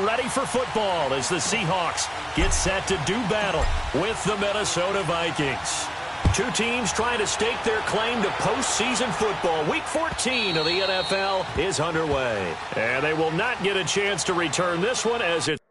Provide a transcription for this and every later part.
ready for football as the Seahawks get set to do battle with the Minnesota Vikings. Two teams trying to stake their claim to postseason football. Week 14 of the NFL is underway. And they will not get a chance to return this one as it's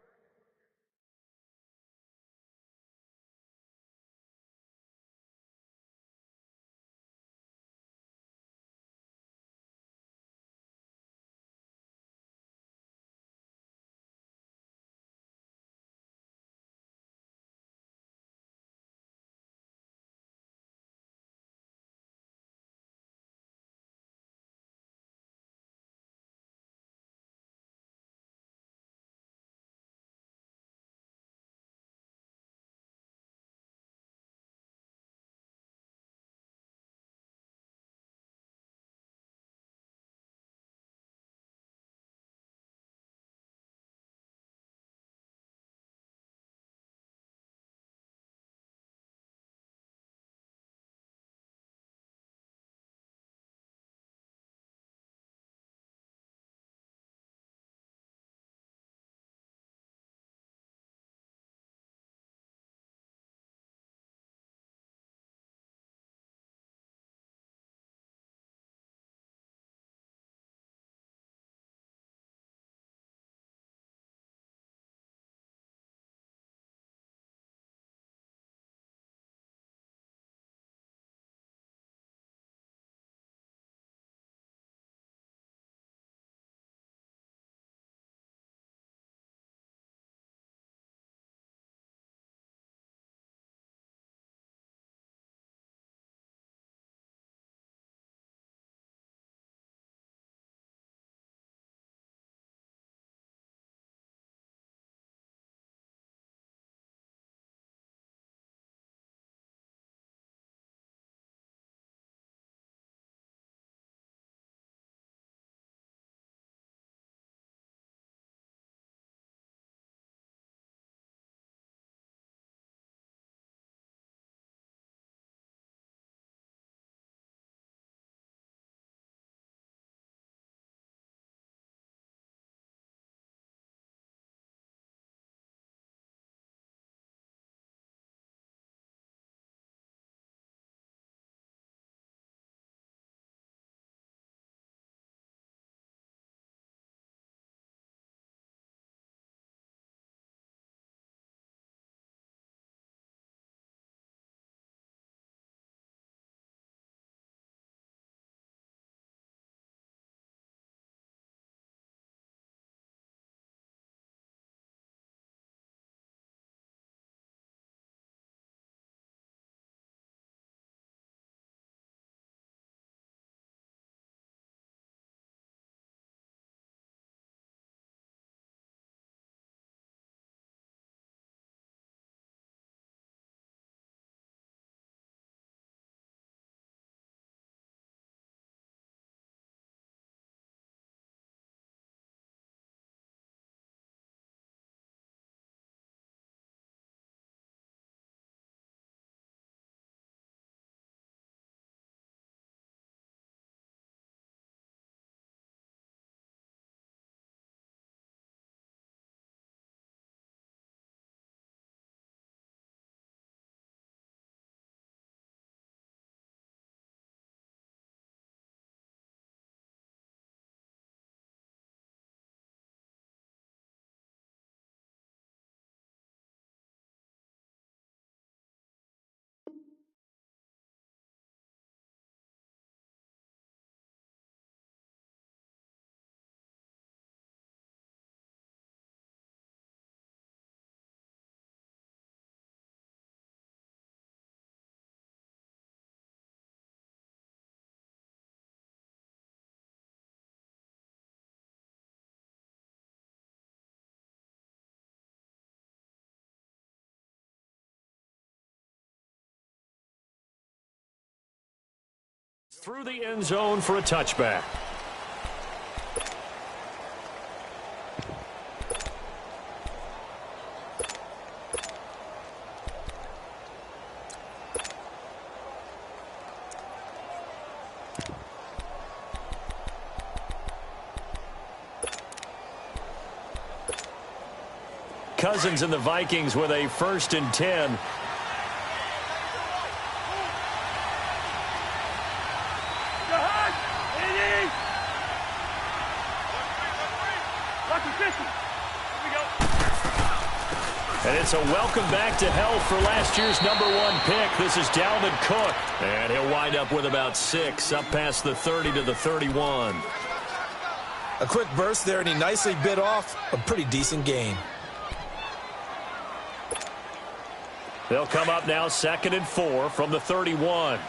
through the end zone for a touchback. Cousins and the Vikings with a 1st and 10. And it's a welcome back to health for last year's #1 pick. This is Dalvin Cook. And he'll wind up with about 6, up past the 30 to the 31. A quick burst there, and he nicely bit off a pretty decent gain. They'll come up now 2nd and 4 from the 31.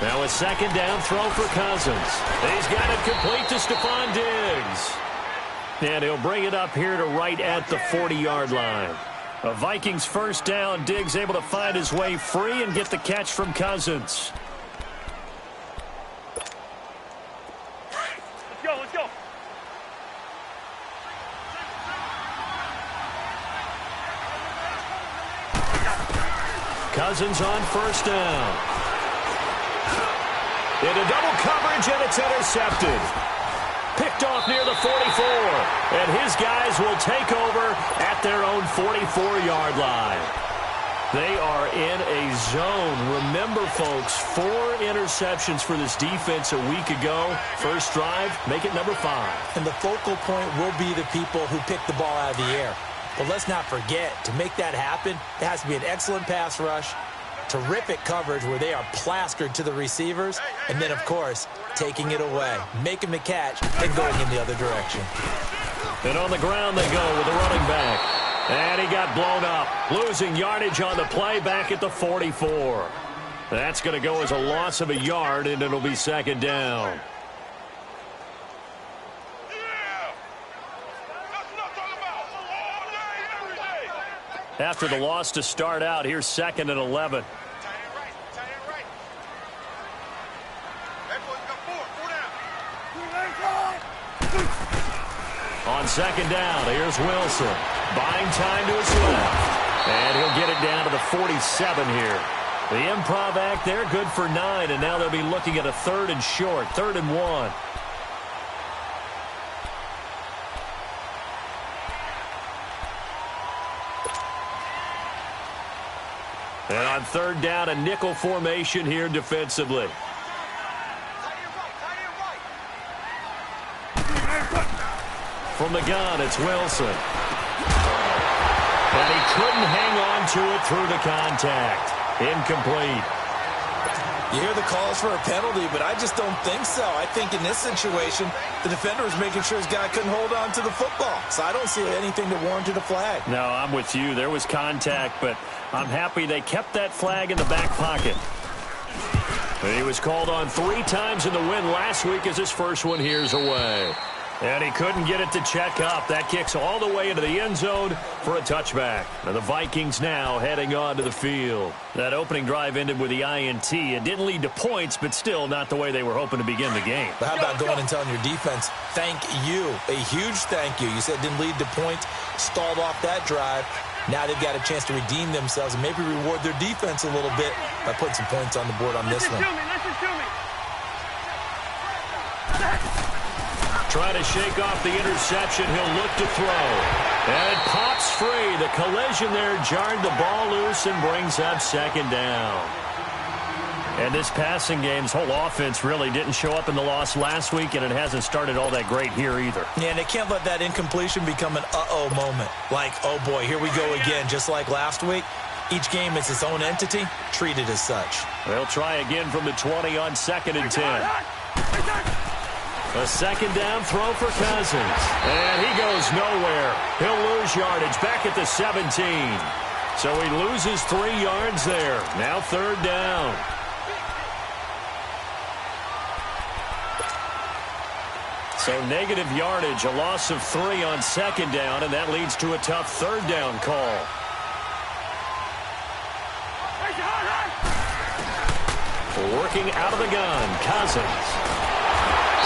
Now a 2nd down throw for Cousins. He's got it complete to Stephon Diggs. And he'll bring it up here to right at the 40-yard line. A Vikings 1st down. Diggs able to find his way free and get the catch from Cousins. Let's go. Cousins on 1st down. Into double coverage, and it's intercepted. Picked off near the 44. And his guys will take over at their own 44-yard line. They are in a zone. Remember, folks, 4 interceptions for this defense a week ago. First drive, make it number 5. And the focal point will be the people who pick the ball out of the air. But let's not forget, to make that happen, there has to be an excellent pass rush, terrific coverage where they are plastered to the receivers, and then, of course, taking it away, making the catch, and going in the other direction. And on the ground they go with the running back. And he got blown up, losing yardage on the play back at the 44. That's going to go as a loss of a yard, and it'll be 2nd down. After the loss to start out, here's 2nd and 11. On 2nd down, here's Wilson. Buying time to his left. And he'll get it down to the 47 here. The improv act there, good for 9, and now they'll be looking at a 3rd and short, 3rd and 1. And on 3rd down, a nickel formation here defensively. From the gun, it's Wilson. And he couldn't hang on to it through the contact. Incomplete. You hear the calls for a penalty, but I just don't think so. I think in this situation, the defender was making sure his guy couldn't hold on to the football. So I don't see anything that warranted a flag. No, I'm with you. There was contact, but I'm happy they kept that flag in the back pocket. And he was called on 3 times in the win last week as his first one here's away. And he couldn't get it to check up. That kicks all the way into the end zone for a touchback. And the Vikings now heading on to the field. That opening drive ended with the INT. It didn't lead to points, but still not the way they were hoping to begin the game. But how about going and telling your defense, thank you, a huge thank you. You said it didn't lead to points, stalled off that drive. Now they've got a chance to redeem themselves and maybe reward their defense a little bit by putting some points on the board on this one. Listen to me. Trying to shake off the interception. He'll look to throw. And it pops free. The collision there jarred the ball loose and brings up 2nd down. And this passing game's whole offense really didn't show up in the loss last week, and it hasn't started all that great here either. Yeah, and they can't let that incompletion become an uh-oh moment. Like, oh boy, here we go again, just like last week. Each game is its own entity, treated as such. They'll try again from the 20 on 2nd and 10. A 2nd down throw for Cousins. And he goes nowhere. He'll lose yardage back at the 17. So he loses 3 yards there. Now 3rd down. So negative yardage, a loss of 3 on 2nd down, and that leads to a tough 3rd down call. Working out of the gun, Cousins.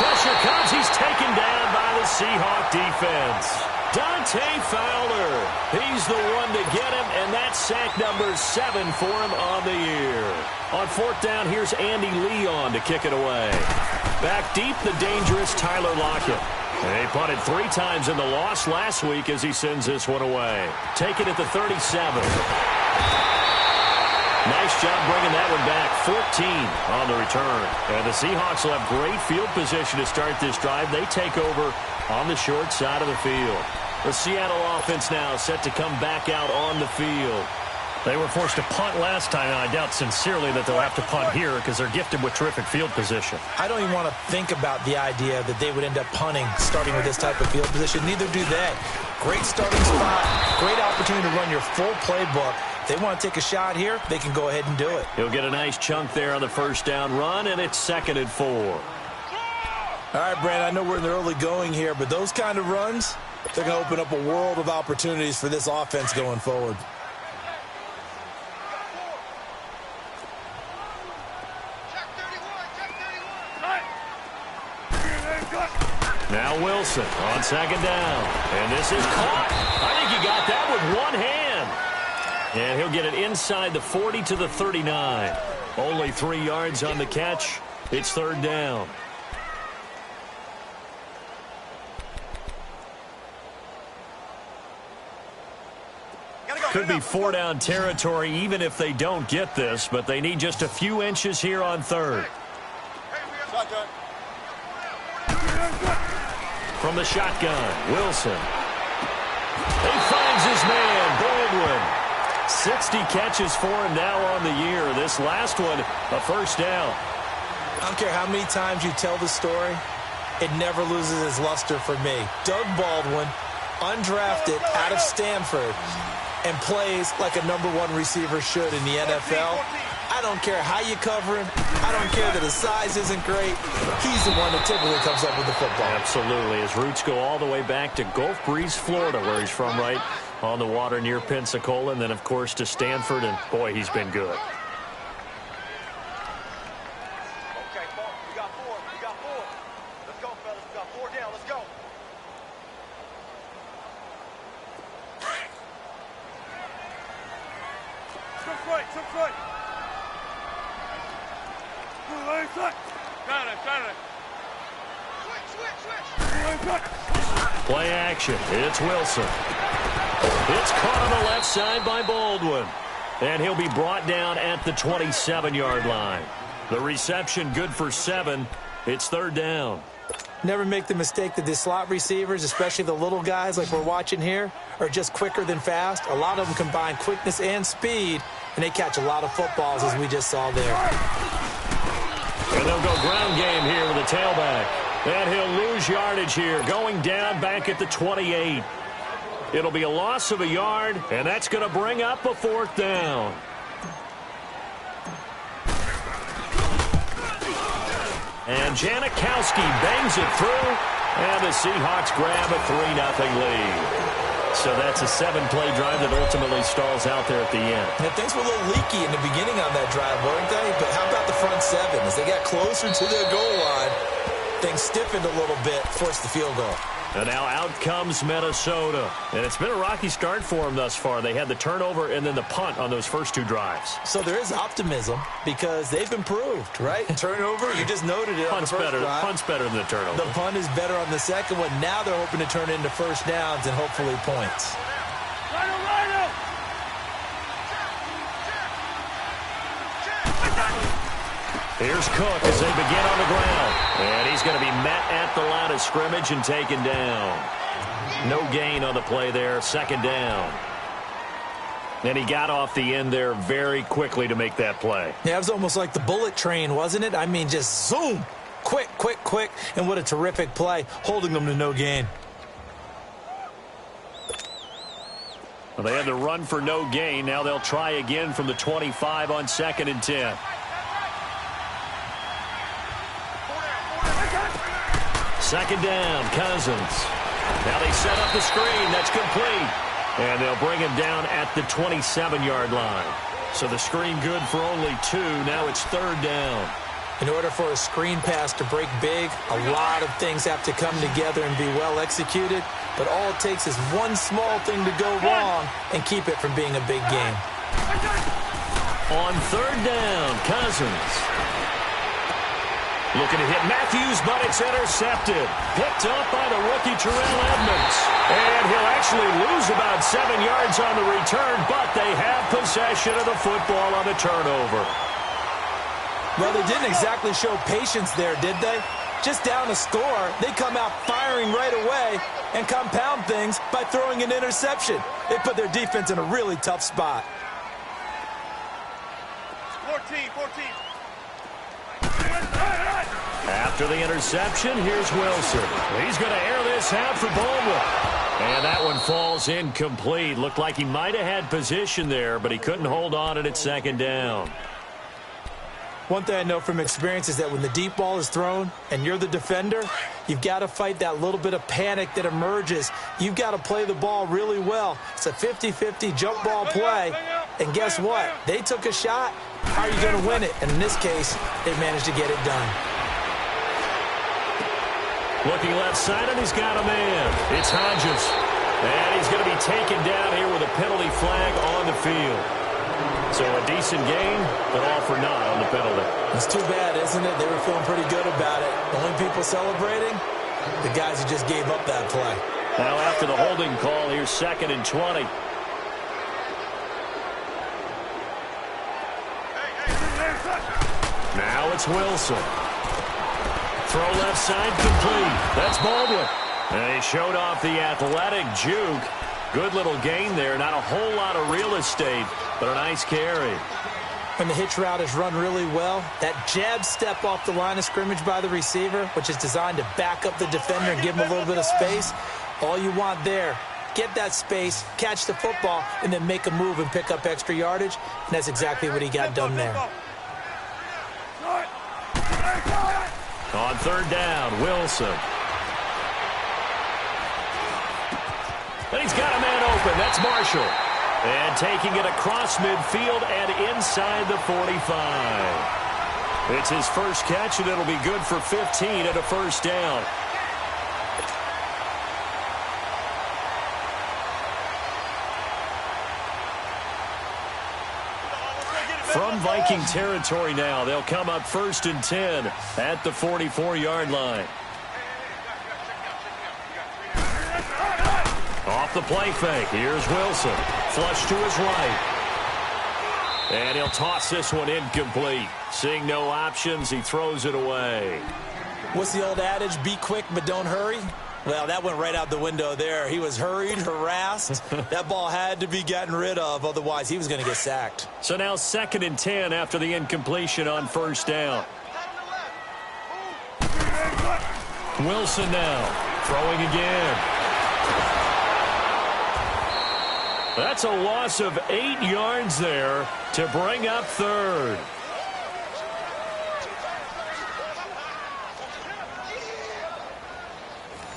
Pressure comes. He's taken down by the Seahawk defense. Dante Fowler. He's the one to get him, and that's sack number 7 for him on the year. On 4th down, here's Andy Leon to kick it away. Back deep, the dangerous Tyler Lockett. They punted 3 times in the loss last week as he sends this one away. Take it at the 37. Nice job bringing that one back. 14 on the return. And the Seahawks will have great field position to start this drive. They take over on the short side of the field. The Seattle offense now set to come back out on the field. They were forced to punt last time, and I doubt sincerely that they'll have to punt here because they're gifted with terrific field position. I don't even want to think about the idea that they would end up punting starting with this type of field position. Neither do they. Great starting spot, great opportunity to run your full playbook. If they want to take a shot here, they can go ahead and do it. He'll get a nice chunk there on the 1st down run, and it's 2nd and 4. All right, Brandon, I know we're in the early going here, but those kind of runs, they're going to open up a world of opportunities for this offense going forward. Now Wilson on 2nd down. And this is caught. I think he got that with one hand. And he'll get it inside the 40 to the 39. Only 3 yards on the catch. It's 3rd down. Could be 4-down territory even if they don't get this, but they need just a few inches here on 3rd. From the shotgun, Wilson. He finds his man, Baldwin. 60 catches for him now on the year. This last one, a 1st down. I don't care how many times you tell the story, it never loses its luster for me. Doug Baldwin, undrafted out of Stanford, and plays like a #1 receiver should in the NFL. I don't care how you cover him. I don't care that his size isn't great. He's the one that typically comes up with the football. Absolutely. His roots go all the way back to Gulf Breeze, Florida, where he's from, right on the water near Pensacola, and then, of course, to Stanford, and, boy, he's been good. Okay, we got 4. We got 4. Let's go, fellas. We got 4 down. Let's go. Some front. Play action. It's Wilson. It's caught on the left side by Baldwin. And he'll be brought down at the 27-yard line. The reception good for 7. It's 3rd down. Never make the mistake that the slot receivers, especially the little guys like we're watching here, are just quicker than fast. A lot of them combine quickness and speed, and they catch a lot of footballs, as we just saw there. And they'll go ground game here with a tailback. And he'll lose yardage here, going down back at the 28. It'll be a loss of a yard, and that's going to bring up a 4th down. And Janikowski bangs it through, and the Seahawks grab a 3-0 lead. So that's a 7-play drive that ultimately stalls out there at the end. Yeah, things were a little leaky in the beginning on that drive, weren't they? But how about the front 7? As they got closer to their goal line, things stiffened a little bit, forced the field goal. And now out comes Minnesota. And it's been a rocky start for them thus far. They had the turnover and then the punt on those first 2 drives. So there is optimism because they've improved, right? Turnover, you just noted it on the first drive. Punt's better than the turnover. The punt is better on the second one. Now they're hoping to turn it into 1st downs and hopefully points. Here's Cook as they begin on the ground. And he's going to be met at the line of scrimmage and taken down. No gain on the play there. 2nd down. And he got off the end there very quickly to make that play. Yeah, it was almost like the bullet train, wasn't it? I mean, just zoom. Quick. And what a terrific play, holding them to no gain. Well, they had to run for no gain. Now they'll try again from the 25 on 2nd and 10. Second down, Cousins. Now they set up the screen. That's complete. And they'll bring him down at the 27-yard line. So the screen good for only 2. Now it's 3rd down. In order for a screen pass to break big, a lot of things have to come together and be well executed, but all it takes is one small thing to go wrong and keep it from being a big game. On third down, Cousins. Looking to hit Matthews, but it's intercepted. Picked up by the rookie Terrell Edmonds. And he'll actually lose about 7 yards on the return, but they have possession of the football on the turnover. Well, they didn't exactly show patience there, did they? Just down a score, they come out firing right away and compound things by throwing an interception. They put their defense in a really tough spot. 14. After the interception, here's Wilson. He's going to air this out for Baldwin. And that one falls incomplete. Looked like he might have had position there, but he couldn't hold on at second down. One thing I know from experience is that when the deep ball is thrown and you're the defender, you've got to fight that little bit of panic that emerges. You've got to play the ball really well. It's a 50-50 jump ball play. And guess what? They took a shot. How are you going to win it? And in this case, they managed to get it done. Looking left side, and he's got a man. It's Hodges. And he's going to be taken down here with a penalty flag on the field. So a decent game, but all for naught on the penalty. It's too bad, isn't it? They were feeling pretty good about it. The only people celebrating, the guys who just gave up that play. Now after the holding call, here's 2nd and 20. Now it's Wilson. Throw left side complete. That's Baldwin. And he showed off the athletic juke. Good little gain there. Not a whole lot of real estate, but a nice carry. When the hitch route is run really well, that jab step off the line of scrimmage by the receiver, which is designed to back up the defender and give him a little bit of space, all you want there, get that space, catch the football, and then make a move and pick up extra yardage, and that's exactly what he got done there. On third down, Wilson. And he's got a man open. That's Marshall. And taking it across midfield and inside the 45. It's his first catch, and it'll be good for 15 and a first down. From Viking territory now, they'll come up 1st and 10 at the 44-yard line. Off the play fake, here's Wilson. Flush to his right. And he'll toss this one incomplete. Seeing no options, he throws it away. What's the old adage, be quick but don't hurry? Well, that went right out the window there. He was hurried, harassed. That ball had to be gotten rid of, otherwise he was going to get sacked. So now 2nd and 10 after the incompletion on first down. Wilson now, throwing again. That's a loss of 8 yards there to bring up 3rd.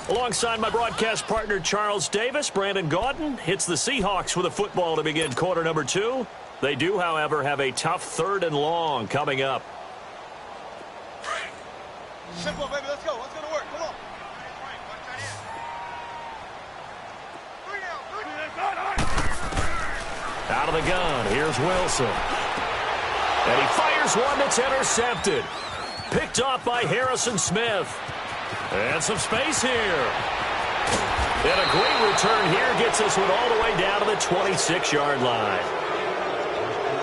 Alongside my broadcast partner, Charles Davis, Brandon Gaudin hits the Seahawks with a football to begin quarter number 2. They do, however, have a tough 3rd and long coming up. Simple, baby. Let's go. Let's go to work. Come on. Out of the gun, here's Wilson. And he fires one that's intercepted. Picked off by Harrison Smith. And some space here. And a great return here gets us one all the way down to the 26-yard line.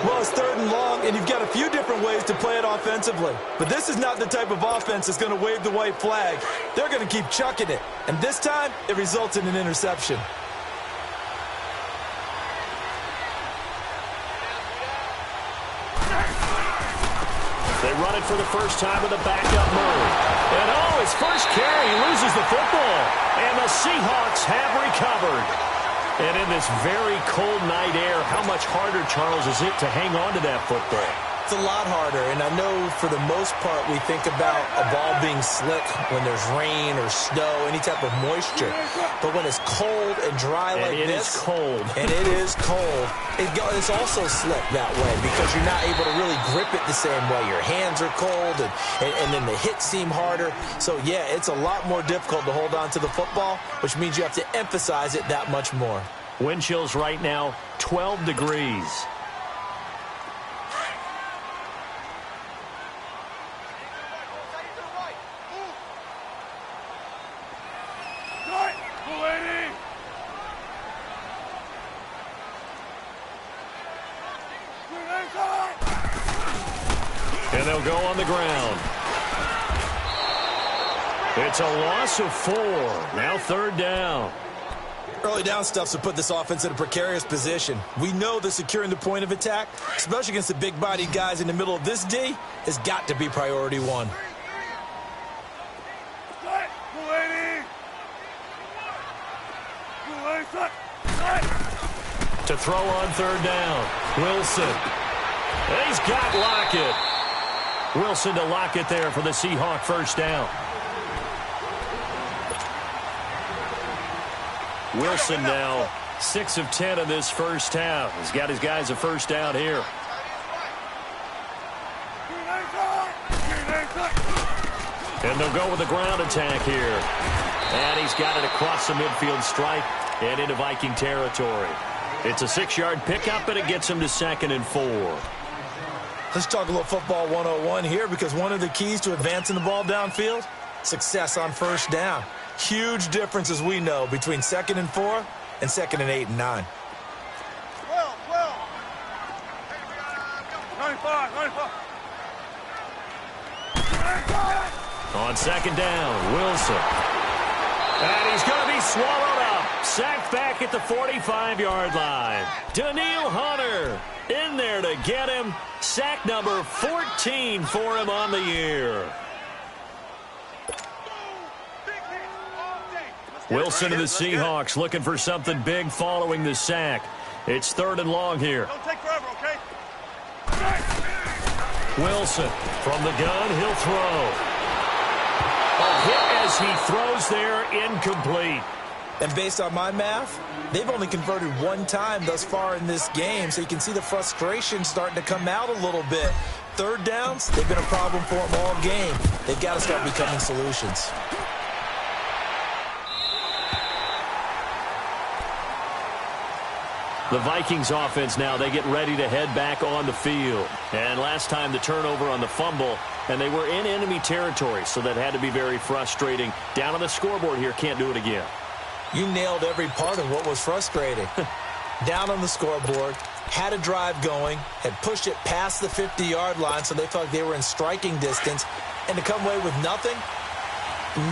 Well, it's 3rd and long, and you've got a few different ways to play it offensively. But this is not the type of offense that's going to wave the white flag. They're going to keep chucking it. And this time, it results in an interception. They run it for the first time with a backup move. And his first carry, he loses the football. And the Seahawks have recovered. And in this very cold night air, how much harder, Charles, is it to hang on to that football? It's a lot harder, and I know for the most part we think about a ball being slick when there's rain or snow, any type of moisture. But when it's cold and dry like this, it is cold. And it is cold, it's also slick that way because you're not able to really grip it the same way. Your hands are cold, and then the hits seem harder. So, yeah, it's a lot more difficult to hold on to the football, which means you have to emphasize it that much more. Wind chills right now, 12 degrees. And they'll go on the ground. It's a loss of 4. Now 3rd down. Early down stuff's to put this offense in a precarious position. We know that securing the point of attack, especially against the big-bodied guys in the middle of this D, has got to be priority 1. To throw on 3rd down. Wilson. He's got Lockett. Wilson to Lockett there for the Seahawk 1st down. Wilson now 6 of 10 in this 1st half. He's got his guys a 1st down here. And they'll go with the ground attack here. And he's got it across the midfield stripe and into Viking territory. It's a 6-yard pickup, and it gets him to 2nd and 4. Let's talk a little football 101 here, because one of the keys to advancing the ball downfield, success on 1st down. Huge difference, as we know, between 2nd and 4 and 2nd and 8 and 9. 95. On 2nd down, Wilson. And he's going to be swallowed up. Sacked back at the 45-yard line. Daniil Hunter in there to get him. Sack number 14 for him on the year. Wilson and the Seahawks looking for something big following the sack. It's 3rd and long here. Don't take forever, okay? Wilson from the gun, he'll throw. A hit as he throws there, incomplete. And based on my math, they've only converted 1 time thus far in this game, so you can see the frustration starting to come out a little bit. 3rd downs, they've been a problem for them all game. They've got to start becoming solutions. The Vikings offense now, they get ready to head back on the field. And last time the turnover on the fumble, and they were in enemy territory, so that had to be very frustrating. Down on the scoreboard here, can't do it again. You nailed every part of what was frustrating. Down on the scoreboard, had a drive going, had pushed it past the 50-yard line, so they felt like they were in striking distance, and to come away with nothing,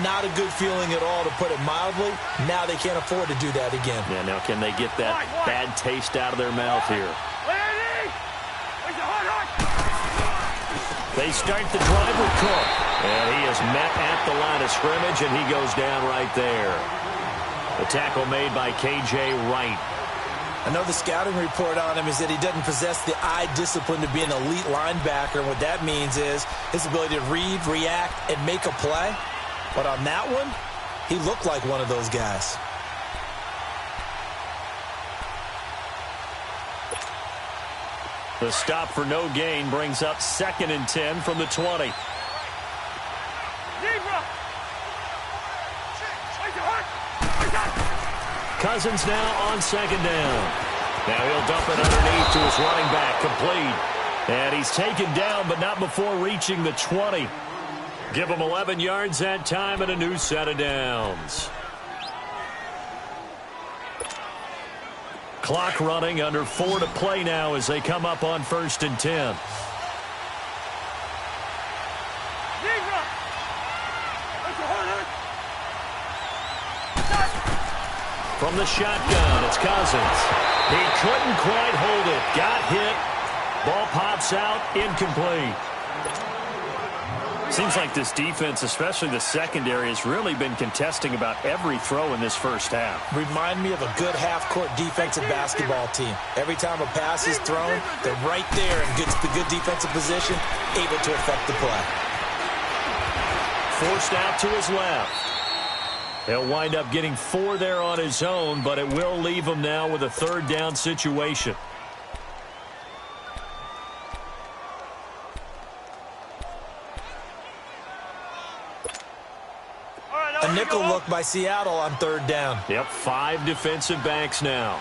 not a good feeling at all, to put it mildly. Now they can't afford to do that again. Yeah, now can they get that bad taste out of their mouth here? They start the drive with Cook. And he is met at the line of scrimmage, and he goes down right there. The tackle made by K.J. Wright. I know the scouting report on him is that he doesn't possess the eye discipline to be an elite linebacker. And what that means is his ability to read, react, and make a play. But on that one, he looked like one of those guys. The stop for no gain brings up 2nd and 10 from the 20. Cousins now on 2nd down. Now he'll dump it underneath to his running back, complete. And he's taken down, but not before reaching the 20. Give him 11 yards that time and a new set of downs. Clock running, under 4 to play now as they come up on 1st and 10. From the shotgun, it's Cousins. He couldn't quite hold it. Got hit. Ball pops out, incomplete. Seems like this defense, especially the secondary, has really been contesting about every throw in this first half. Remind me of a good half-court defensive basketball team. Every time a pass is thrown, they're right there in good defensive position, able to affect the play. Forced out to his left. He'll wind up getting 4 there on his own, but it will leave him now with a third down situation. A nickel look by Seattle on third down. Yep, 5 defensive backs now.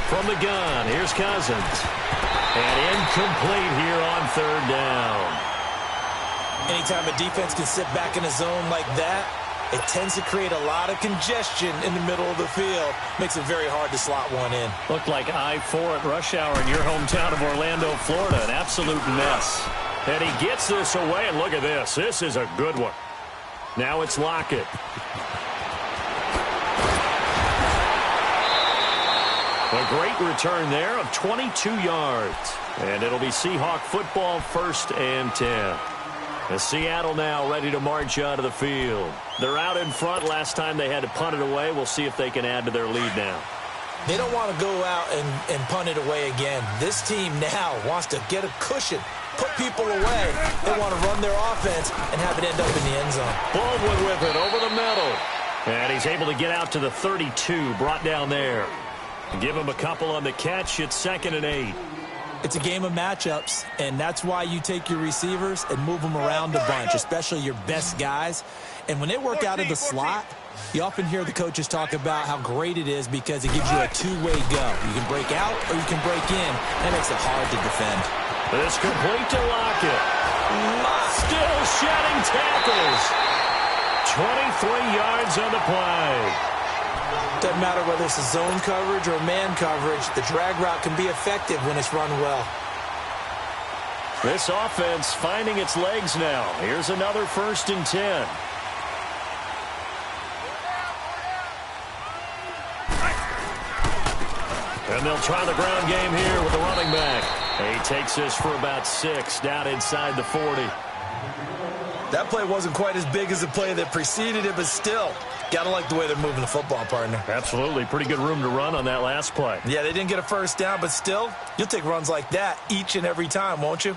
From the gun, here's Cousins. And incomplete here on third down. Anytime a defense can sit back in a zone like that, it tends to create a lot of congestion in the middle of the field. Makes it very hard to slot one in. Looked like I-4 at rush hour in your hometown of Orlando, Florida. An absolute mess. And he gets this away, and look at this. This is a good one. Now it's Lockett. A great return there of 22 yards. And it'll be Seahawk football, 1st and 10. As Seattle now ready to march out of the field. They're out in front. Last time they had to punt it away. We'll see if they can add to their lead now. They don't want to go out and punt it away again. This team now wants to get a cushion, put people away. They want to run their offense and have it end up in the end zone. Baldwin with it over the middle. And he's able to get out to the 32, brought down there. Give him a couple on the catch. It's 2nd and 8. It's a game of matchups, and that's why you take your receivers and move them around a bunch, especially your best guys. And when they work out of the slot, you often hear the coaches talk about how great it is because it gives you a two-way go. You can break out or you can break in. That makes it hard to defend. This complete to Lockett. Still shedding tackles. 23 yards on the play. Doesn't matter whether it's a zone coverage or man coverage, the drag route can be effective when it's run well. This offense finding its legs now. Here's another 1st and 10. And they'll try the ground game here with the running back. He takes this for about 6 down inside the 40. That play wasn't quite as big as the play that preceded it, but still, got to like the way they're moving the football, partner. Absolutely. Pretty good room to run on that last play. Yeah, they didn't get a first down, but still, you'll take runs like that each and every time, won't you?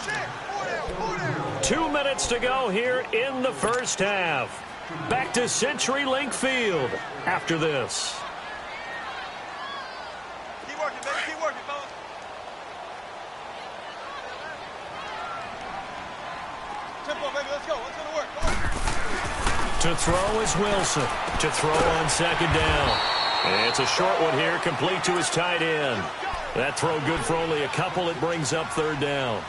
Check. 2 minutes to go here in the first half. Back to CenturyLink Field after this. Keep working, baby. Keep working, fellas. Tempo, baby. Let's go. Let's go to work. Come on. To throw is Wilson. To throw on 2nd down. And it's a short one here, complete to his tight end. That throw good for only a couple. It brings up 3rd down.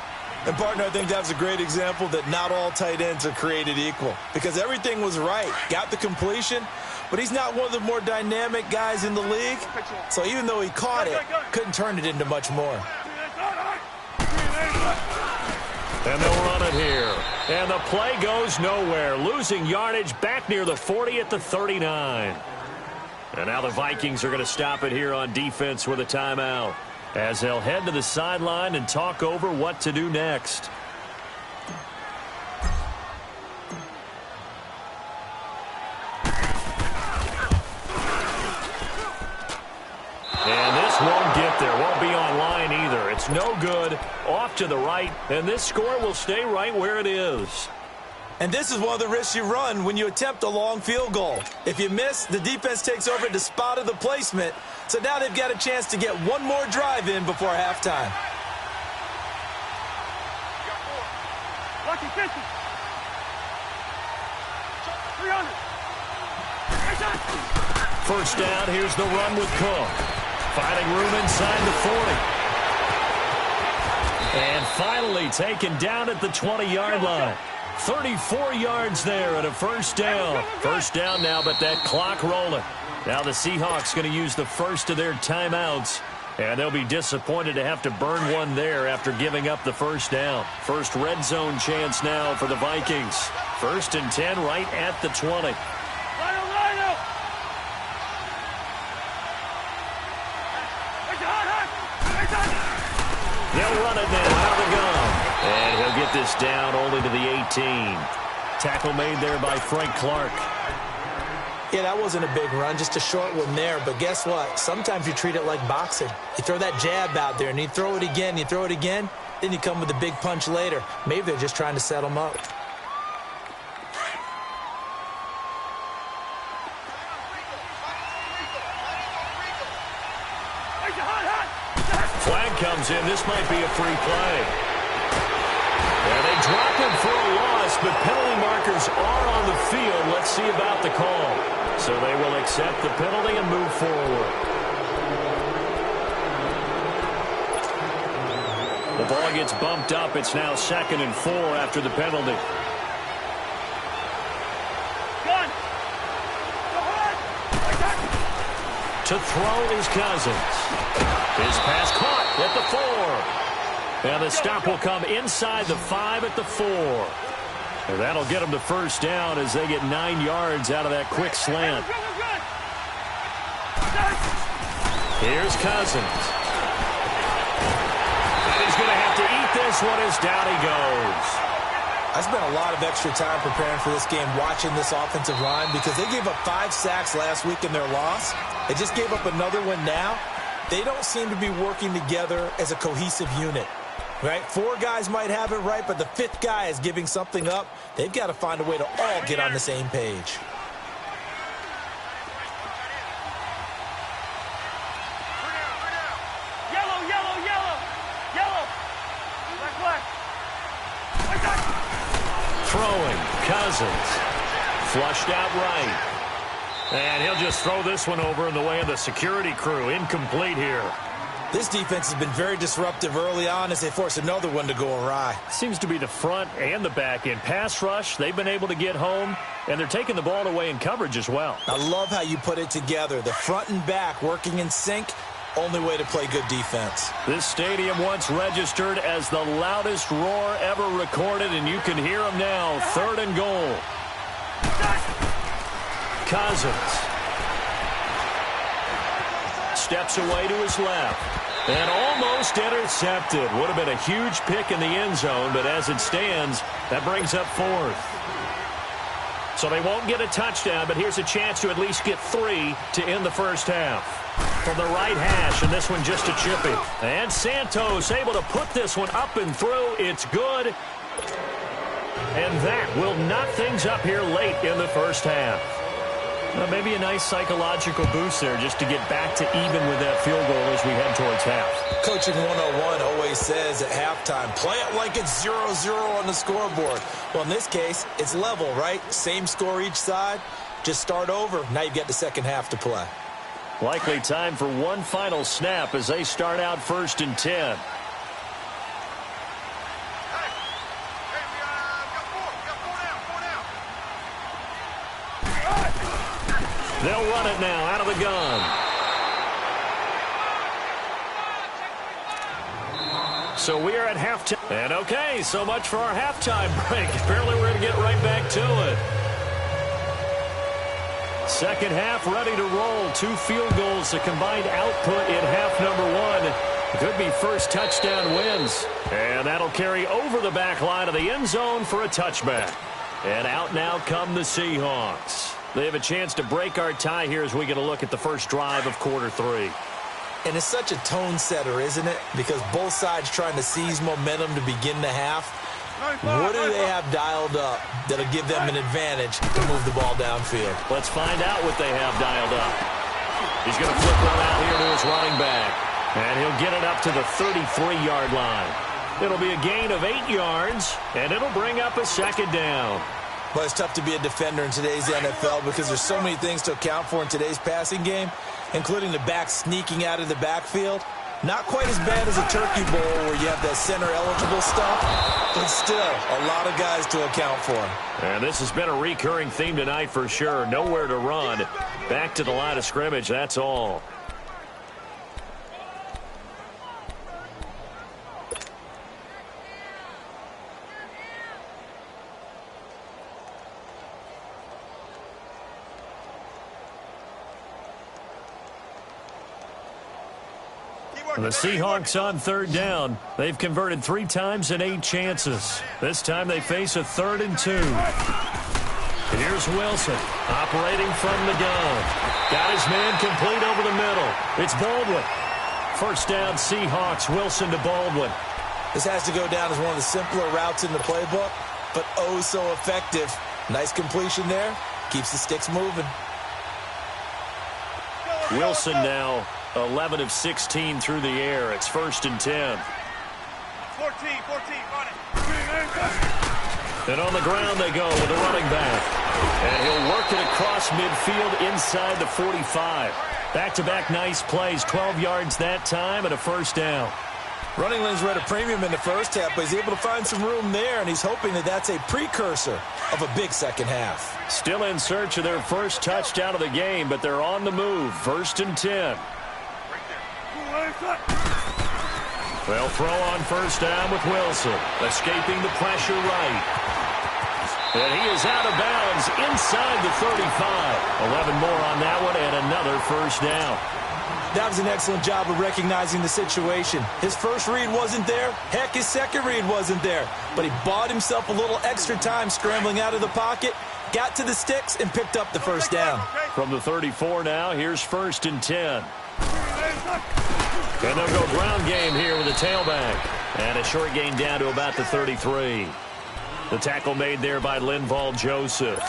And, partner, I think that was a great example that not all tight ends are created equal because everything was right. Got the completion, but he's not one of the more dynamic guys in the league. So even though he caught it, couldn't turn it into much more. And they'll run it here. And the play goes nowhere. Losing yardage back near the 40 at the 39. And now the Vikings are going to stop it here on defense with a timeout, as they'll head to the sideline and talk over what to do next. And this won't get there. Won't be online either. It's no good. Off to the right. And this score will stay right where it is. And this is one of the risks you run when you attempt a long field goal. If you miss, the defense takes over at the spot of the placement. So now they've got a chance to get one more drive in before halftime. You got 4. Lucky 50. 300. First down, here's the run with Cook. Finding room inside the 40. And finally taken down at the 20-yard line. 34 yards there and a first down. First down now, but that clock rolling. Now the Seahawks going to use the first of their timeouts And they'll be disappointed to have to burn one there after giving up the first down. First red zone chance now for the Vikings. 1st and 10 right at the 20. They'll run it now out of the gun. And he'll get this down only to the 18. Tackle made there by Frank Clark. Yeah, that wasn't a big run, just a short one there. But guess what? Sometimes you treat it like boxing. You throw that jab out there, and you throw it again, then you come with a big punch later. Maybe they're just trying to set him up. Flag comes in. This might be a free play. And they drop him for a loss, but penalty markers are on the field. Let's see about the call. So they will accept the penalty and move forward. The ball gets bumped up. It's now 2nd and 4 after the penalty. To throw is Cousins. His pass caught at the 4. And the stop will come inside the 5 at the 4. And that'll get them the first down as they get 9 yards out of that quick slant. Here's Cousins. And he's going to have to eat this one as down he goes. I spent a lot of extra time preparing for this game watching this offensive line because they gave up 5 sacks last week in their loss. They just gave up another one now. They don't seem to be working together as a cohesive unit. Right? 4 guys might have it right, but the 5th guy is giving something up. They've got to find a way to all get on the same page. Yellow, yellow, yellow, yellow. Black. Throwing, Cousins. Flushed out right. And he'll just throw this one over in the way of the security crew. Incomplete here. This defense has been very disruptive early on as they force another one to go awry. Seems to be the front and the back end. Pass rush, they've been able to get home, and they're taking the ball away in coverage as well. I love how you put it together. The front and back working in sync, only way to play good defense. This stadium once registered as the loudest roar ever recorded, and you can hear them now. 3rd and goal. Cousins. Steps away to his left. And almost intercepted. Would have been a huge pick in the end zone, but as it stands, that brings up 4th. So they won't get a touchdown, but here's a chance to at least get 3 to end the first half. From the right hash, and this one just a chippy. And Santos able to put this one up and through. It's good. And that will knock things up here late in the first half. Maybe a nice psychological boost there just to get back to even with that field goal as we head towards half. Coaching 101 always says at halftime, play it like it's 0-0 on the scoreboard. Well, in this case, it's level, right? Same score each side. Just start over. Now you get the second half to play. Likely time for one final snap as they start out 1st and 10. They'll run it now out of the gun. So we are at halftime. And okay, so much for our halftime break. Apparently we're going to get right back to it. Second half ready to roll. 2 field goals, the combined output in half number 1. Could be first touchdown wins. And that'll carry over the back line of the end zone for a touchback. And out now come the Seahawks. They have a chance to break our tie here as we get a look at the first drive of quarter 3. And it's such a tone setter, isn't it? Because both sides trying to seize momentum to begin the half. What do they have dialed up that'll give them an advantage to move the ball downfield? Let's find out what they have dialed up. He's going to flip one out here to his running back. And he'll get it up to the 33-yard line. It'll be a gain of 8 yards, and it'll bring up a second down. Well, it's tough to be a defender in today's NFL because there's so many things to account for in today's passing game, including the back sneaking out of the backfield. Not quite as bad as a turkey bowl where you have that center-eligible stuff, but still a lot of guys to account for. And this has been a recurring theme tonight for sure. Nowhere to run. Back to the line of scrimmage, that's all. The Seahawks on third down. They've converted 3 times in 8 chances. This time they face a 3rd and 2. Here's Wilson operating from the gun. Got his man complete over the middle. It's Baldwin. First down, Seahawks. Wilson to Baldwin. This has to go down as one of the simpler routes in the playbook, but oh so effective. Nice completion there. Keeps the sticks moving. Wilson now 11 of 16 through the air. It's 1st and 10. 14, run it. And on the ground they go with the running back. And he'll work it across midfield inside the 45. Back-to-back nice plays, 12 yards that time and a first down. Running lanes were at a premium in the first half, but he's able to find some room there, and he's hoping that that's a precursor of a big second half. Still in search of their first touchdown of the game, but they're on the move. 1st and 10. They'll throw on first down with Wilson, escaping the pressure right. And he is out of bounds inside the 35. 11 more on that one and another first down. That was an excellent job of recognizing the situation. His first read wasn't there. Heck, his second read wasn't there. But he bought himself a little extra time scrambling out of the pocket, got to the sticks, and picked up the first down. From the 34 now, here's 1st and 10. And they'll go ground game here with a tailback. And a short gain down to about the 33. The tackle made there by Linval Joseph.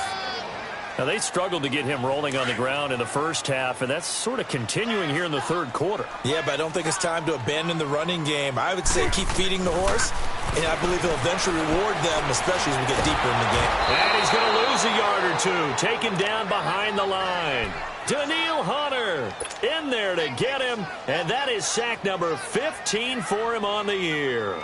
Now, they struggled to get him rolling on the ground in the first half, and that's sort of continuing here in the 3rd quarter. Yeah, but I don't think it's time to abandon the running game. I would say keep feeding the horse, and I believe he'll eventually reward them, especially as we get deeper in the game. And he's going to lose a yard or 2, taken down behind the line. Daniil Hunter in there to get him, and that is sack number 15 for him on the year.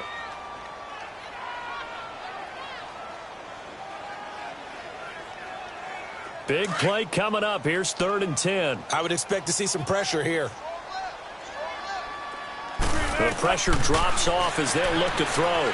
Big play coming up. Here's 3rd and 10. I would expect to see some pressure here. The pressure drops off as they'll look to throw.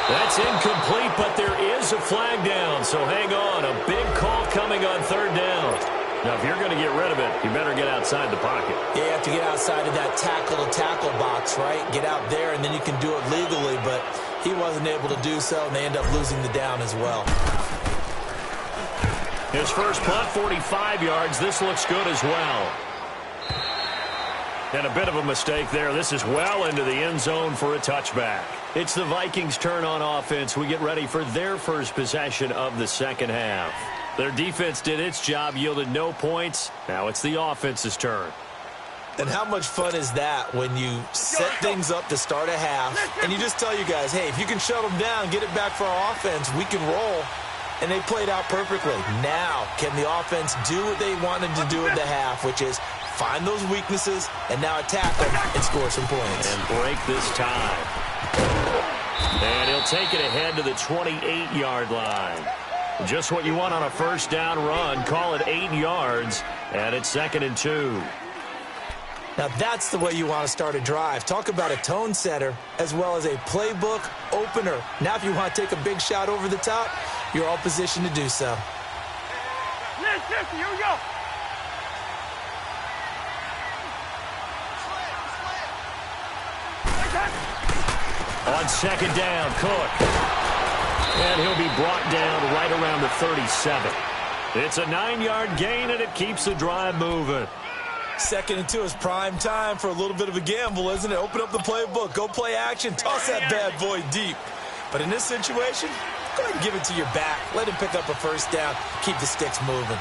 That's incomplete, but there is a flag down, so hang on. A big call coming on 3rd down. Now, if you're going to get rid of it, you better get outside the pocket. Yeah, you have to get outside of that tackle-to-tackle box, right? Get out there, and then you can do it legally, but he wasn't able to do so, and they end up losing the down as well. His first punt, 45 yards. This looks good as well. And a bit of a mistake there. This is well into the end zone for a touchback. It's the Vikings' turn on offense. We get ready for their first possession of the second half. Their defense did its job, yielded no points. Now it's the offense's turn. And how much fun is that when you set things up to start a half, and you just tell you guys, hey, if you can shut them down, get it back for our offense, we can roll. And they played out perfectly. Now, can the offense do what they wanted to do in the half, which is find those weaknesses and now attack them and score some points. And break this tie. And he'll take it ahead to the 28-yard line. Just what you want on a first down run. Call it 8 yards, and it's 2nd and 2. Now that's the way you want to start a drive. Talk about a tone setter as well as a playbook opener. Now if you want to take a big shot over the top, you're all positioned to do so. Yes, here we go. On 2nd down, Cook. And he'll be brought down right around the 37. It's a 9-yard gain, and it keeps the drive moving. 2nd and 2 is prime time for a little bit of a gamble, isn't it? Open up the playbook, go play action, toss that bad boy deep. But in this situation, go ahead and give it to your back. Let him pick up a first down, keep the sticks moving.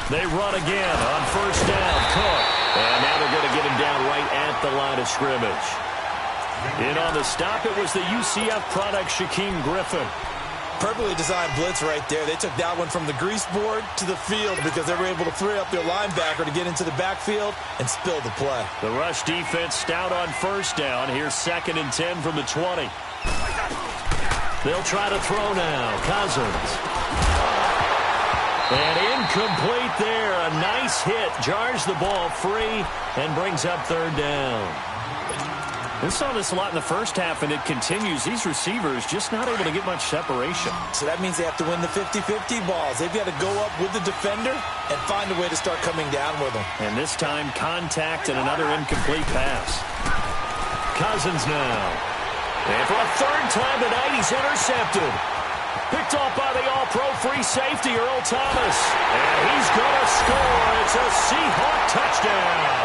They run again on first down, Cook. And now they're going to get him down right at the line of scrimmage. In on the stop, it was the UCF product, Shaquem Griffin. Perfectly designed blitz right there. They took that one from the grease board to the field because they were able to free up their linebacker to get into the backfield and spill the play. The rush defense stout on first down. Here's 2nd and 10 from the 20. They'll try to throw now. Cousins. And incomplete there. A nice hit. Jars the ball free and brings up 3rd down. We saw this a lot in the first half, and it continues. These receivers just not able to get much separation. So that means they have to win the 50-50 balls. They've got to go up with the defender and find a way to start coming down with them. And this time, contact and another incomplete pass. Cousins now. And for a third time tonight, he's intercepted. Picked off by the All-Pro free safety, Earl Thomas. And he's going to score. It's a Seahawk touchdown.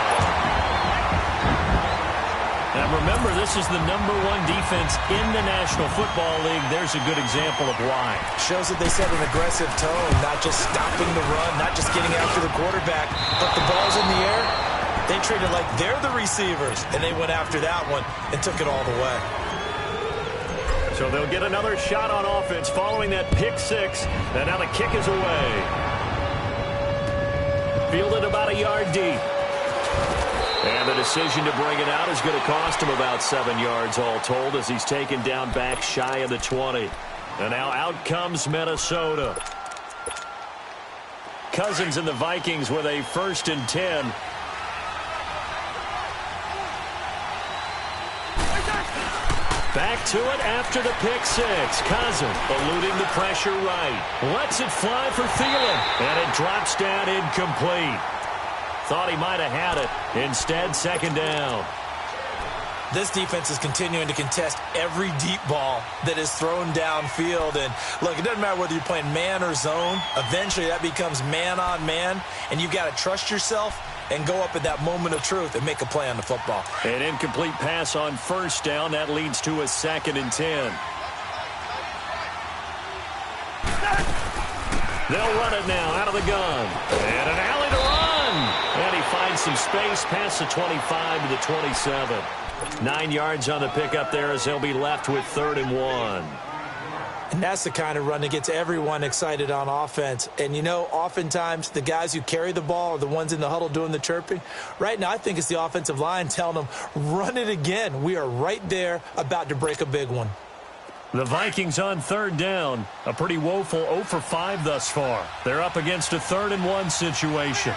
Now, remember, this is the #1 defense in the National Football League. There's a good example of why. Shows that they set an aggressive tone, not just stopping the run, not just getting after the quarterback, but the ball's in the air. They treat it like they're the receivers, and they went after that one and took it all the way. So they'll get another shot on offense following that pick six. And now the kick is away. Fielded about a yard deep. And the decision to bring it out is going to cost him about 7 yards all told as he's taken down back shy of the 20. And now out comes Minnesota. Cousins and the Vikings with a 1st and 10. Back to it after the pick six. Cousins eluding the pressure right. Lets it fly for Thielen. And it drops down incomplete. Thought he might have had it. Instead, 2nd down. This defense is continuing to contest every deep ball that is thrown downfield. And, look, it doesn't matter whether you're playing man or zone. Eventually, that becomes man-on-man, and you've got to trust yourself and go up at that moment of truth and make a play on the football. An incomplete pass on 1st down. That leads to a 2nd and 10. They'll run it now out of the gun. And an alley to run. And he finds some space past the 25 to the 27. 9 yards on the pickup there as they'll be left with 3rd and 1. And that's the kind of run that gets everyone excited on offense. And, you know, oftentimes the guys who carry the ball are the ones in the huddle doing the chirping. Right now, I think it's the offensive line telling them, run it again. We are right there about to break a big one. The Vikings on 3rd down. A pretty woeful 0 for 5 thus far. They're up against a 3rd and 1 situation.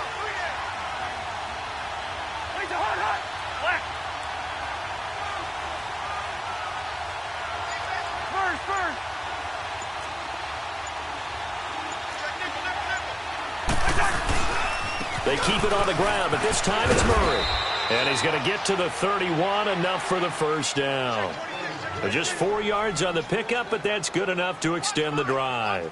They keep it on the ground, but this time it's Murray. And he's going to get to the 31, enough for the 1st down. Just 4 yards on the pickup, but that's good enough to extend the drive.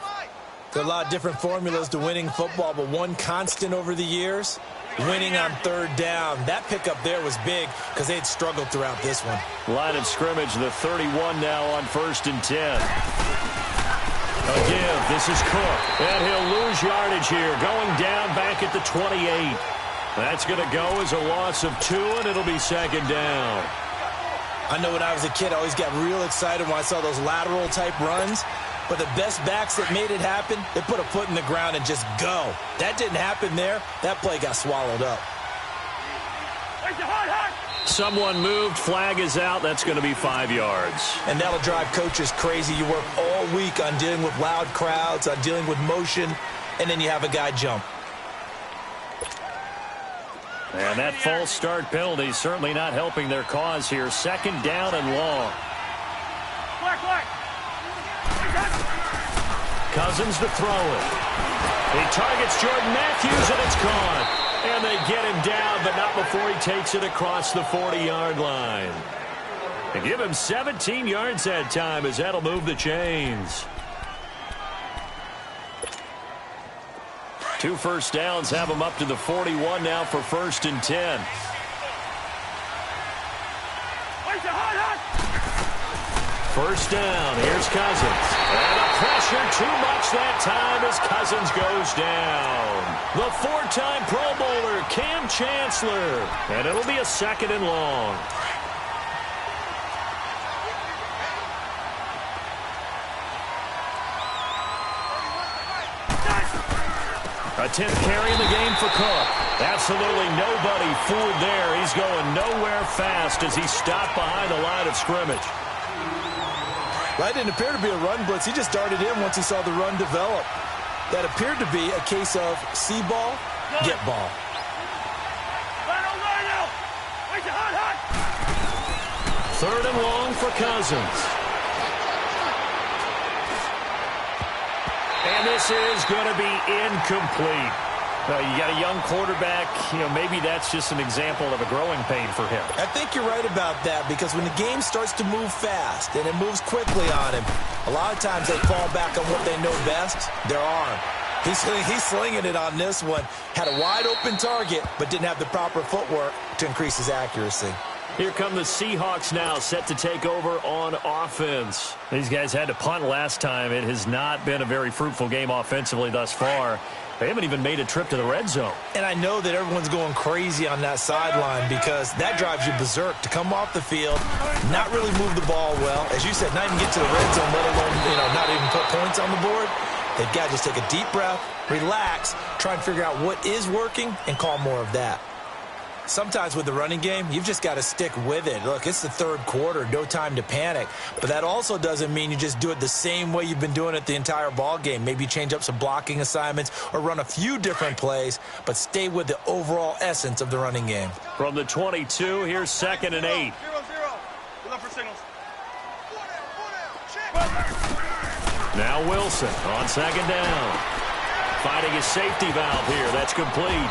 There are a lot of different formulas to winning football, but one constant over the years, winning on 3rd down. That pickup there was big because they had struggled throughout this one. Line of scrimmage, the 31 now on 1st and 10. A give. This is Cook. And he'll lose yardage here, going down back at the 28. That's going to go as a loss of 2, and it'll be 2nd down. I know when I was a kid, I always got real excited when I saw those lateral-type runs. But the best backs that made it happen, they put a foot in the ground and just go. That didn't happen there. That play got swallowed up. Someone moved. Flag is out. That's going to be 5 yards. And that'll drive coaches crazy. You work all week on dealing with loud crowds, on dealing with motion, and then you have a guy jump. And that false start penalty certainly not helping their cause here. 2nd down and long. Cousins to throw it. He targets Jordan Matthews, and it's caught. And they get him down, but not before he takes it across the 40-yard line. They give him 17 yards that time as that'll move the chains. 2 first downs have him up to the 41 now for 1st and 10. First down, here's Cousins. And the pressure too much that time as Cousins goes down. The 4-time Pro Bowler, Cam Chancellor. And it'll be a 2nd and long. A 10th carry in the game for Cook. Absolutely nobody fooled there. He's going nowhere fast as he stopped behind the line of scrimmage. That didn't appear to be a run blitz. He just darted in once he saw the run develop. That appeared to be a case of see ball, get ball. 3rd and long for Cousins. And this is going to be incomplete. You got a young quarterback, maybe that's just an example of a growing pain for him. I think you're right about that, because when the game starts to move fast and it moves quickly on him, a lot of times they fall back on what they know best, their arm. He's slinging it on this one. Had a wide open target, but didn't have the proper footwork to increase his accuracy. Here come the Seahawks now, set to take over on offense. These guys had to punt last time. It has not been a very fruitful game offensively thus far. They haven't even made a trip to the red zone. And I know that everyone's going crazy on that sideline, because that drives you berserk to come off the field, not really move the ball well. As you said, not even get to the red zone, let alone, not even put points on the board. They've got to just take a deep breath, relax, try and figure out what is working, and call more of that. Sometimes with the running game, you've just got to stick with it. Look, it's the 3rd quarter, no time to panic. But that also doesn't mean you just do it the same way you've been doing it the entire ball game. Maybe change up some blocking assignments or run a few different plays, but stay with the overall essence of the running game. From the 22, here's 2nd and 8. 0-0. We're up for signals. Now Wilson on 2nd down. Finding his safety valve here. That's complete.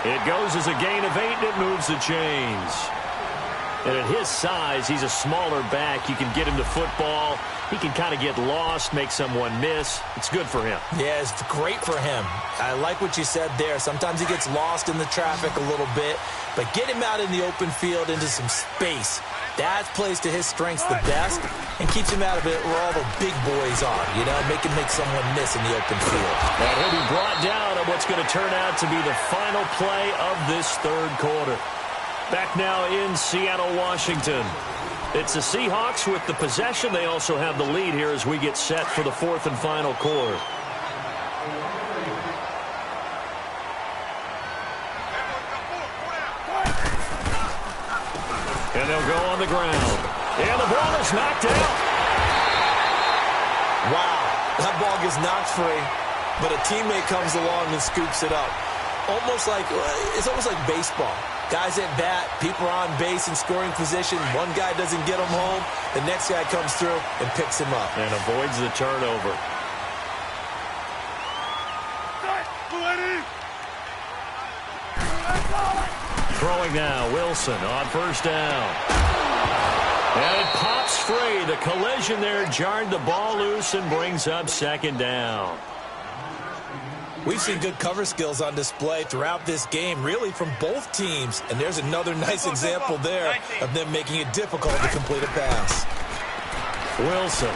It goes as a gain of 8, and it moves the chains. And at his size, he's a smaller back. You can get him to football. He can kind of get lost, make someone miss. It's good for him. Yeah, it's great for him. I like what you said there. Sometimes he gets lost in the traffic a little bit, but get him out in the open field into some space. That plays to his strengths the best and keeps him out of it where all the big boys are, make him make someone miss in the open field. And he'll be brought down on what's going to turn out to be the final play of this 3rd quarter. Back now in Seattle, Washington. It's the Seahawks with the possession. They also have the lead here as we get set for the 4th and final quarter. And they'll go on the ground. And the ball is knocked out. Wow, that ball gets knocked free, but a teammate comes along and scoops it up. It's almost like baseball. Guys at bat, people are on base in scoring position. One guy doesn't get him home. The next guy comes through and picks him up. And avoids the turnover. Throwing now, Wilson on 1st down. And it pops free. The collision there jarred the ball loose and brings up 2nd down. We've seen good cover skills on display throughout this game, really from both teams. And there's another nice example there of them making it difficult to complete a pass. Wilson.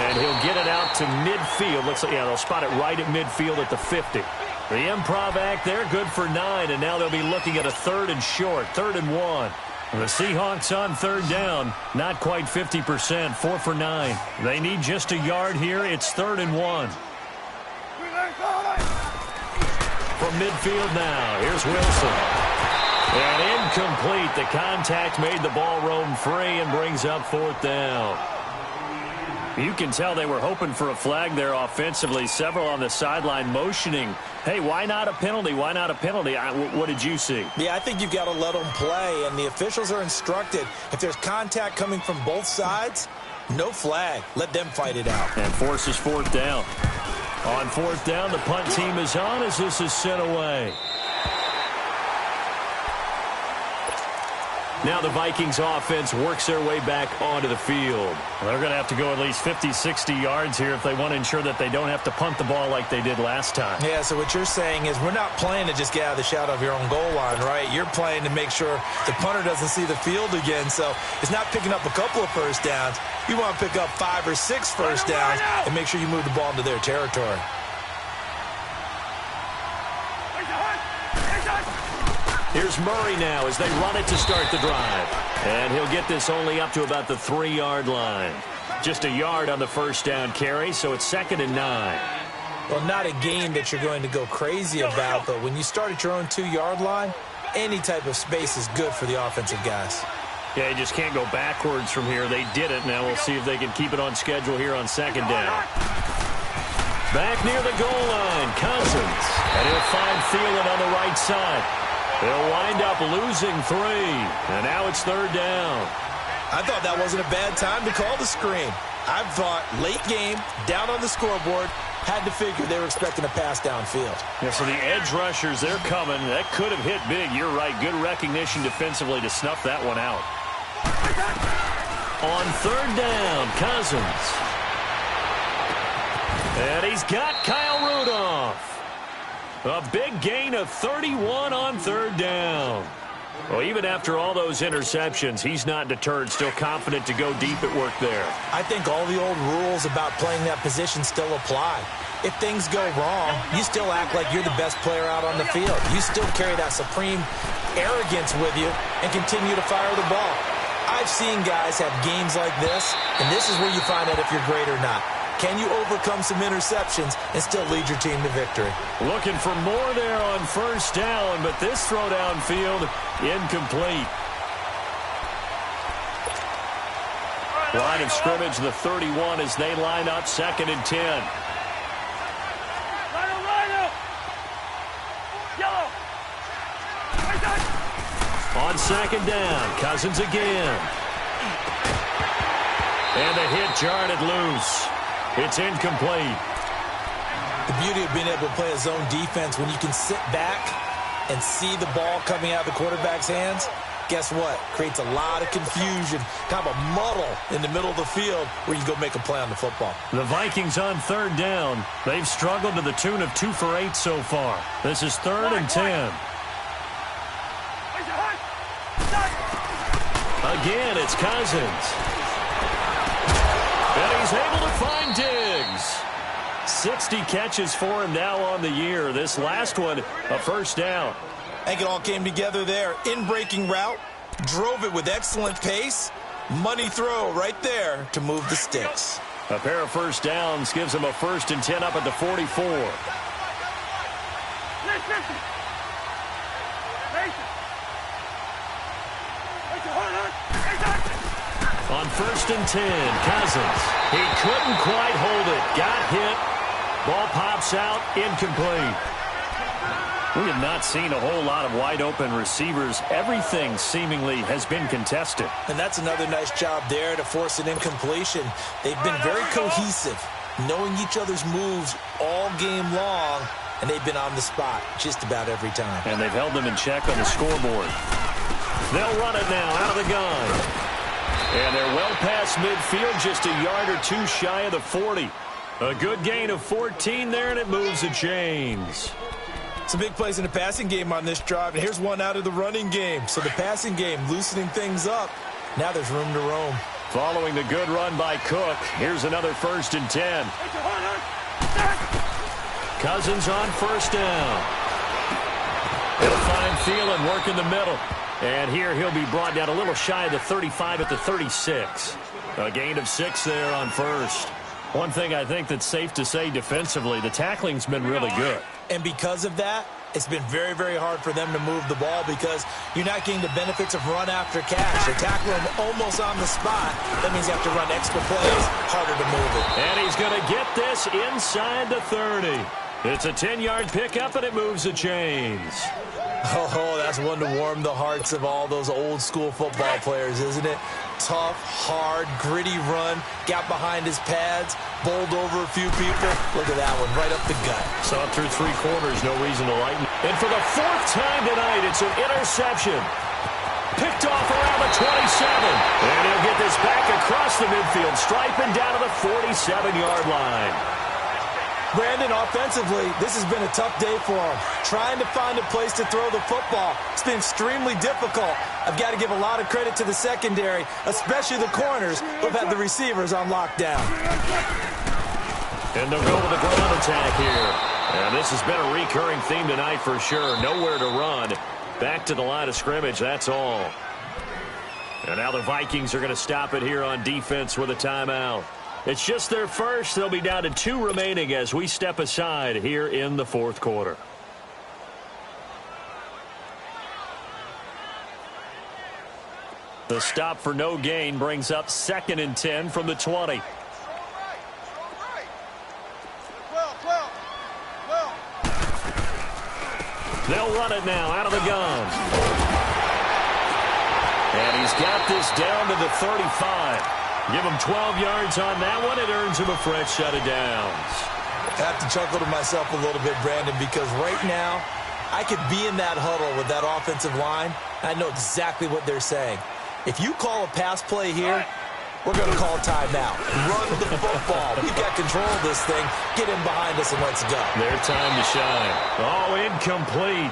And he'll get it out to midfield. Looks like, they'll spot it right at midfield at the 50. The improv act there, good for 9, and now they'll be looking at a 3rd and short, 3rd and 1. The Seahawks on 3rd down, not quite 50%, 4 for 9. They need just a yard here. It's 3rd and 1. From midfield now, here's Wilson. And incomplete. The contact made the ball roam free and brings up 4th down. You can tell they were hoping for a flag there offensively. Several on the sideline motioning. Hey, why not a penalty? Why not a penalty? What did you see? Yeah, I think you've got to let them play, and the officials are instructed. If there's contact coming from both sides, no flag. Let them fight it out. And forces 4th down. On 4th down, the punt team is on as this is sent away. Now the Vikings offense works their way back onto the field. They're going to have to go at least 50, 60 yards here if they want to ensure that they don't have to punt the ball like they did last time. Yeah, so what you're saying is we're not playing to just get out of the shadow of your own goal line, right? You're playing to make sure the punter doesn't see the field again. So it's not picking up a couple of first downs. You want to pick up 5 or 6 first downs and make sure you move the ball into their territory. Here's Murray now as they run it to start the drive. And he'll get this only up to about the 3-yard line. Just a yard on the first down carry, so it's 2nd and 9. Well, not a game that you're going to go crazy about, but when you start at your own 2-yard line, any type of space is good for the offensive guys. Yeah, you just can't go backwards from here. They did it. Now we'll see if they can keep it on schedule here on 2nd down. Back near the goal line, Cousins. And he'll find Thielen on the right side. They'll wind up losing 3, and now it's 3rd down. I thought that wasn't a bad time to call the screen. I thought late game, down on the scoreboard, had to figure they were expecting a pass downfield. Yeah, so the edge rushers, they're coming. That could have hit big. You're right. Good recognition defensively to snuff that one out. On 3rd down, Cousins. And he's got Kyle Rudolph. A big gain of 31 on 3rd down. Well, even after all those interceptions, he's not deterred, still confident to go deep at work there. I think all the old rules about playing that position still apply. If things go wrong, you still act like you're the best player out on the field. You still carry that supreme arrogance with you and continue to fire the ball. I've seen guys have games like this, and this is where you find out if you're great or not. Can you overcome some interceptions and still lead your team to victory? Looking for more there on 1st down, but this throw downfield incomplete. Line of scrimmage, the 31, as they line up 2nd and 10. On 2nd down, Cousins again. And the hit jarred it loose. It's incomplete. The beauty of being able to play a zone defense when you can sit back and see the ball coming out of the quarterback's hands, guess what? Creates a lot of confusion, kind of a muddle in the middle of the field where you go make a play on the football. The Vikings on 3rd down. They've struggled to the tune of 2 for 8 so far. This is 3rd and 10. Again, it's Cousins. And he's able to find Diggs. 60 catches for him now on the year. This last one, a 1st down. I think it all came together there. In-breaking route, drove it with excellent pace. Money throw right there to move the sticks. A pair of 1st downs gives him a 1st and 10 up at the 44. On 1st and 10, Cousins. He couldn't quite hold it. Got hit. Ball pops out. Incomplete. We have not seen a whole lot of wide-open receivers. Everything seemingly has been contested. And that's another nice job there to force an incompletion. They've been very cohesive, knowing each other's moves all game long, and they've been on the spot just about every time. And they've held them in check on the scoreboard. They'll run it now out of the gun. And they're well past midfield, just a yard or 2 shy of the 40. A good gain of 14 there, and it moves the chains. Some big plays in the passing game on this drive, and here's one out of the running game. So the passing game loosening things up. Now there's room to roam. Following the good run by Cook, here's another 1st and 10. Cousins on 1st down. He'll find Thielen work in the middle. And here he'll be brought down a little shy of the 35 at the 36. A gain of 6 there on 1st. One thing I think that's safe to say defensively, the tackling's been really good. And because of that, it's been very, very hard for them to move the ball because you're not getting the benefits of run after catch. They tackle him almost on the spot. That means you have to run extra plays, harder to move it. And he's going to get this inside the 30. It's a 10-yard pickup, and it moves the chains. Oh, that's one to warm the hearts of all those old-school football players, isn't it? Tough, hard, gritty run, got behind his pads, bowled over a few people. Look at that one, right up the gut. Saw it through 3 quarters, no reason to lighten. And for the 4th time tonight, it's an interception. Picked off around the 27. And he'll get this back across the midfield stripe and down to the 47-yard line. Brandon, offensively, this has been a tough day for him. Trying to find a place to throw the football. It's been extremely difficult. I've got to give a lot of credit to the secondary, especially the corners who've had the receivers on lockdown. And they'll go with the ground attack here. And this has been a recurring theme tonight for sure. Nowhere to run. Back to the line of scrimmage, that's all. And now the Vikings are going to stop it here on defense with a timeout. It's just their first. They'll be down to 2 remaining as we step aside here in the 4th quarter. The stop for no gain brings up 2nd and 10 from the 20. They'll run it now out of the gun. And he's got this down to the 35. Give him 12 yards on that one. It earns him a fresh set of downs. I have to chuckle to myself a little bit, Brandon, because right now I could be in that huddle with that offensive line. I know exactly what they're saying. If you call a pass play here, we're going to call timeout. Run the football. We've got control of this thing. Get in behind us and let's go. Their time to shine. Oh, incomplete.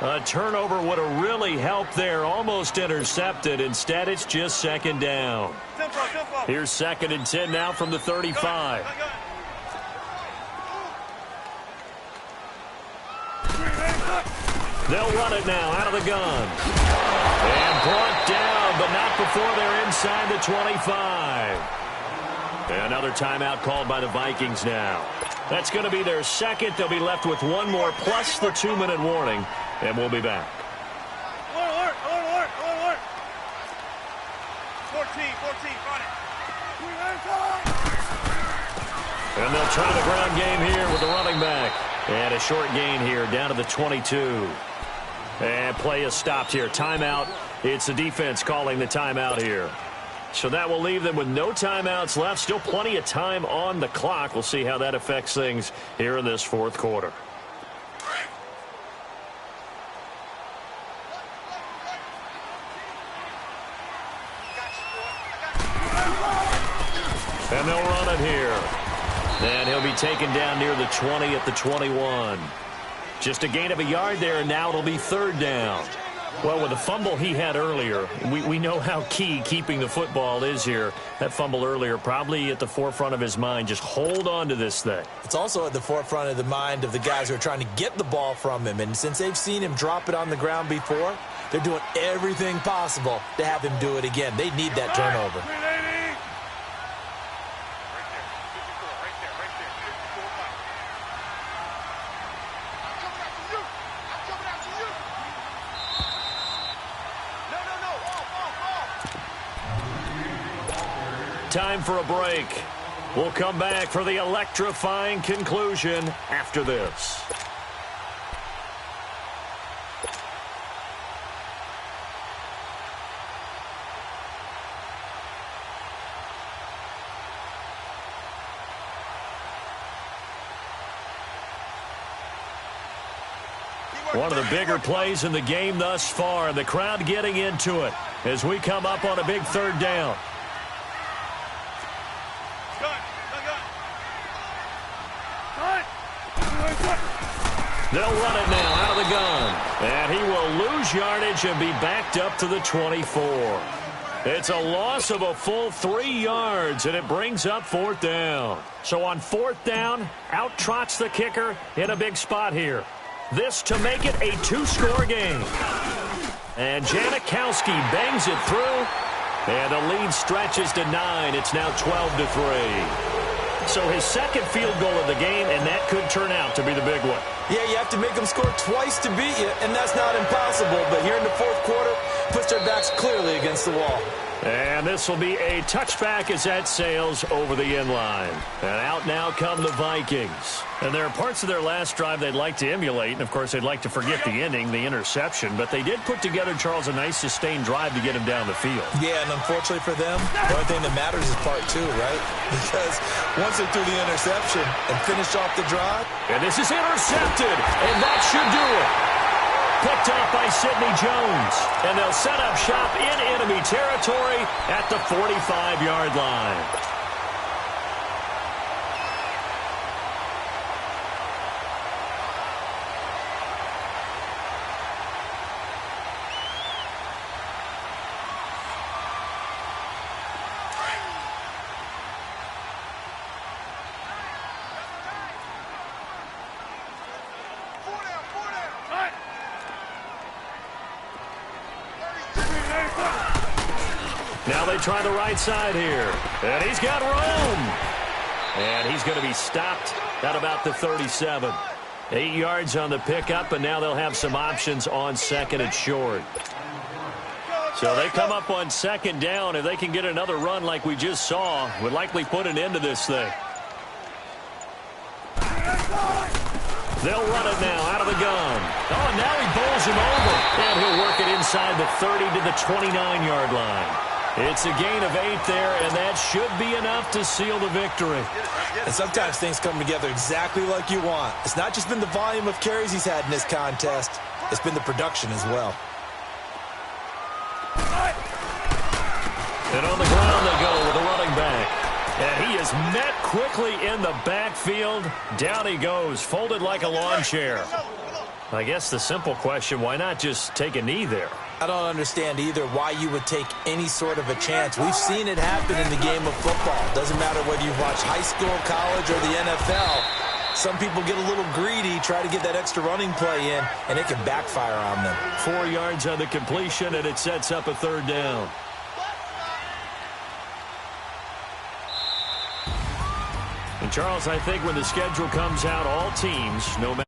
A turnover would have really helped there. Almost intercepted. Instead, it's just second down. Here's 2nd and 10 now from the 35. They'll run it now out of the gun. And brought down, but not before they're inside the 25. Another timeout called by the Vikings now. That's going to be their second. They'll be left with one more plus the 2-minute warning, and we'll be back. Alert. 14, run it. And they'll try the ground game here with the running back. And a short gain here down to the 22. And play is stopped here. Timeout. It's the defense calling the timeout here. So that will leave them with no timeouts left. Still plenty of time on the clock. We'll see how that affects things here in this fourth quarter. And they'll run it here. And he'll be taken down near the 20 at the 21. Just a gain of a yard there, and now it'll be 3rd down. Well, with the fumble he had earlier, we know how key keeping the football is here. That fumble earlier probably at the forefront of his mind. Just hold on to this thing. It's also at the forefront of the mind of the guys who are trying to get the ball from him. And since they've seen him drop it on the ground before, they're doing everything possible to have him do it again. They need that turnover. Time for a break. We'll come back for the electrifying conclusion after this. One of the bigger plays in the game thus far. The crowd getting into it as we come up on a big 3rd down. They'll run it now out of the gun. And he will lose yardage and be backed up to the 24. It's a loss of a full 3 yards, and it brings up 4th down. So on 4th down, out trots the kicker in a big spot here. This to make it a 2-score game. And Janikowski bangs it through. And the lead stretches to 9. It's now 12-3. So his 2nd field goal of the game, and that could turn out to be the big one. Yeah, you have to make them score twice to beat you, and that's not impossible. But here in the 4th quarter, puts their backs clearly against the wall. And this will be a touchback as that sails over the end line. And out now come the Vikings. And there are parts of their last drive they'd like to emulate. And, of course, they'd like to forget the ending, the interception. But they did put together, Charles, a nice sustained drive to get him down the field. Yeah, and unfortunately for them, the only thing that matters is part 2, right? Because once they threw the interception and finished off the drive. And this is intercepted. And that should do it. Picked off by Sidney Jones. And they'll set up shop in enemy territory at the 45-yard line. Now they try the right side here. And he's got room. And he's going to be stopped at about the 37. 8 yards on the pickup, and now they'll have some options on 2nd and short. So they come up on 2nd down. If they can get another run like we just saw, would likely put an end to this thing. They'll run it now out of the gun. Oh, and now he bowls him over. And he'll work it inside the 30 to the 29-yard line. It's a gain of 8 there, and that should be enough to seal the victory. And sometimes things come together exactly like you want. It's not just been the volume of carries he's had in this contest. It's been the production as well. And on the ground they go with the running back. And he is met quickly in the backfield. Down he goes, folded like a lawn chair. I guess the simple question, why not just take a knee there? I don't understand either why you would take any sort of a chance. We've seen it happen in the game of football. Doesn't matter whether you've watched high school, college, or the NFL. Some people get a little greedy, try to get that extra running play in, and it can backfire on them. 4 yards on the completion, and it sets up a 3rd down. And Charles, I think when the schedule comes out, all teams, no matter